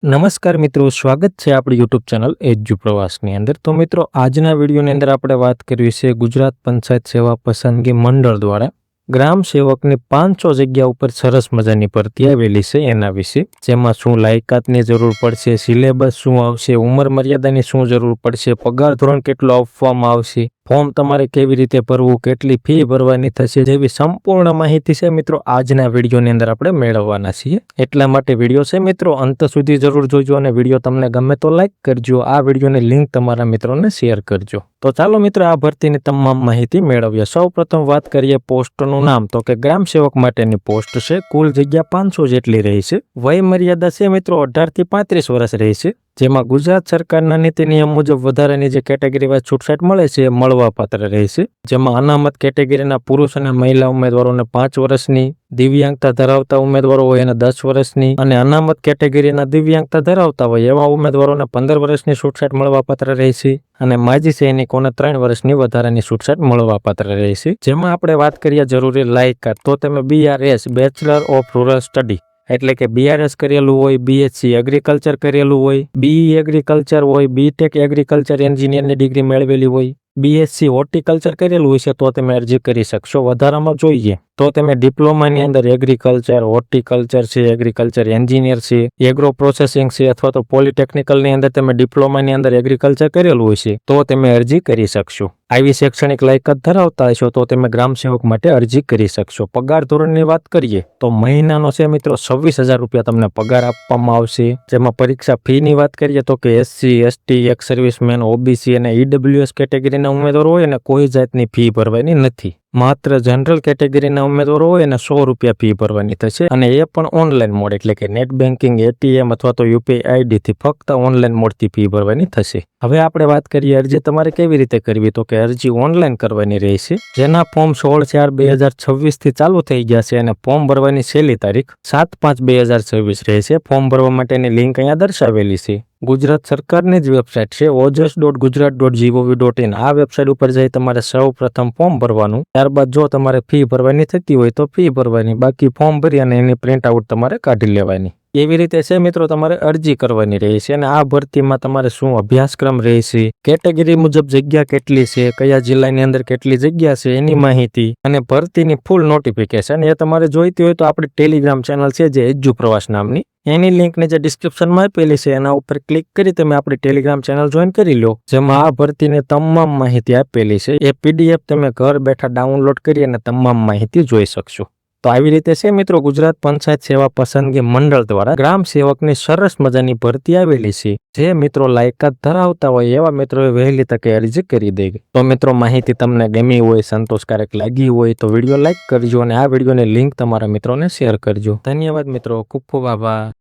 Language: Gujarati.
નમસ્કાર મિત્રો, સ્વાગત છે આપણી યુટ્યુબ ચેનલ એજ્યુ પ્રવાસની અંદર. તો મિત્રો, આજના વિડીયોની અંદર આપણે વાત કરવી છે ગુજરાત પંચાયત સેવા પસંદગી મંડળ દ્વારા ગ્રામ સેવકની 500 જગ્યા ઉપર સરસ મજાની ભરતી આવેલી છે એના વિશે, જેમાં શું લાયકાતની જરૂર પડશે, સિલેબસ શું આવશે, ઉંમર મર્યાદાની શું જરૂર પડશે, પગાર ધોરણ કેટલો આપવામાં આવશે, ફોર્મ તમારે કેવી રીતે ભરવું, કેટલી ફી ભરવાની થશે, જેવી સંપૂર્ણ માહિતી છે મિત્રો આજના વિડીયોની અંદર આપણે મેળવવાના છીએ. એટલા માટે વિડીયો છે મિત્રો અંત સુધી જરૂર જોજો અને વિડીયો તમને ગમે તો લાઈક કરજો. આ વિડીયોની લિંક તમારા મિત્રોને શેર કરજો. તો ચાલો મિત્રો આ ભરતીની તમામ માહિતી મેળવીએ. સૌ પ્રથમ વાત કરીએ પોસ્ટનું નામ, તો કે ગ્રામ સેવક માટેની પોસ્ટ છે. કુલ જગ્યા 500 જેટલી રહી છે. વય મર્યાદા છે મિત્રો 18 થી 35 વર્ષ રહી છે, જેમાં ગુજરાત સરકારના નીતિ નિયમ મુજબ વધારાની જે કેટેગરી વાઇઝ છૂટછાટ મળે છે એ મળવાપાત્ર રહેશે. જેમાં અનામત કેટેગરીના પુરુષ અને મહિલા ઉમેદવારોને 5 વર્ષની, દિવ્યાંગતા ધરાવતા ઉમેદવારો હોય એને 10 વર્ષની, અને અનામત કેટેગરીના દિવ્યાંગતા ધરાવતા હોય એવા ઉમેદવારોને 15 વર્ષની છૂટછાટ મળવાપાત્ર રહેશે. અને માજી સૈનિકોને 3 વર્ષની વધારાની છૂટછાટ મળવાપાત્ર રહેશે. જેમાં આપણે વાત કરીએ જરૂરી લાયકાત, તો તમે BRS bachelor of rural study એટલે કે BRS કરેલું હોય, BSc એગ્રીકલ્ચર કરેલું હોય, BE એગ્રીકલ્ચર હોય, BTech એગ્રીકલ્ચર એન્જિનિયરની ડિગ્રી મેળવેલી હોય, BSc હોર્ટિકલ્ચર કરેલું હોય છે તો તમે અરજી કરી શકશો. વધારામાં જોઈએ તો તમે ડિપ્લોમાની અંદર એગ્રીકલ્ચર, હોર્ટિકલ્ચર છે, એગ્રીકલ્ચર એન્જિનિયર છે, એગ્રો પ્રોસેસિંગ છે, અથવા તો પોલિટેકનિકલની અંદર તમે ડિપ્લોમાની અંદર એગ્રીકલ્ચર કરેલું હોય છે તો તમે અરજી કરી શકશો. આવી શૈક્ષણિક લાયકાત ધરાવતા હશો તો તમે ગ્રામ સેવક માટે અરજી કરી શકશો. પગાર ધોરણની વાત કરીએ તો મહિનાનો છે મિત્રો 26,000 રૂપિયા તમને પગાર આપવામાં આવશે. જેમાં પરીક્ષા ફીની વાત કરીએ તો કે SC, ST, x servicemen, OBC અને EWS કેટેગરીના ઉમેદવારો હોય અને કોઈ જાતની ફી ભરવાની નથી. માત્ર જનરલ કેટેગરીના ઉમેદવારો હોય અને 100 રૂપિયા ફી ભરવાની થશે, અને એ પણ ઓનલાઈન મોડ એટલે કે નેટ બેન્કિંગ, ATM અથવા તો UPI થી ફક્ત ઓનલાઈન મોડથી ફી ભરવાની થશે. હવે આપણે વાત કરીએ અરજી તમારે કેવી રીતે કરવી, તો કે અરજી ઓનલાઈન કરવાની રહેશે. જેના ફોર્મ 16/4/2026 થી ચાલુ થઈ ગયા છે અને ફોર્મ ભરવાની છેલ્લી તારીખ 7/5/2026 રહેશે. ફોર્મ ભરવા માટેની લિંક અહીંયા દર્શાવેલી છે. ગુજરાત સરકારની જ વેબસાઇટ છે ojas.gujarat.gov.in. આ વેબસાઇટ ઉપર જઈ તમારે સૌ પ્રથમ ફોર્મ ભરવાનું. ત્યારબાદ જો તમારે ફી ભરવાની થતી હોય તો ફી ભરવાની, બાકી ફોર્મ ભરી અને એની પ્રિન્ટ આઉટ તમારે કાઢી લેવાની. એવી રીતે છે મિત્રો તમારે અરજી કરવાની રહેશે. અને આ ભરતીમાં તમારે શું અભ્યાસક્રમ રહેશે, કેટેગરી મુજબ જગ્યા કેટલી છે, કયા જિલ્લાની અંદર કેટલી જગ્યા છે એની માહિતી અને ભરતીની ફૂલ નોટિફિકેશન એ તમારે જોઈતી હોય તો આપણી ટેલિગ્રામ ચેનલ છે જે એજ્યુ પ્રવાસ નામની, એની લિંક જે ડિસ્ક્રિપ્શનમાં આપેલી છે એના ઉપર ક્લિક કરી તમે આપણી ટેલિગ્રામ ચેનલ જોઈન કરી લો. જેમાં આ ભરતીની તમામ માહિતી આપેલી છે. એ PDF તમે ઘર બેઠા ડાઉનલોડ કરી અને તમામ માહિતી જોઈ શકશો. તો આવી રીતે છે મિત્રો ગુજરાત પંચાયત સેવા પસંદગી મંડળ દ્વારા ગ્રામ સેવકની સરસ મજાની ભરતી આવેલી છે. જે મિત્રો લાયકાત ધરાવતા હોય એવા મિત્રોએ વહેલી તકે અરજી કરી દે. તો મિત્રો માહિતી તમને ગમી હોય, સંતોષકારક લાગી હોય તો વિડીયો લાઈક કરજો અને આ વિડીયોની લિંક તમારા મિત્રોને શેર કરજો. ધન્યવાદ મિત્રો, ખૂબ ખૂબ આભાર.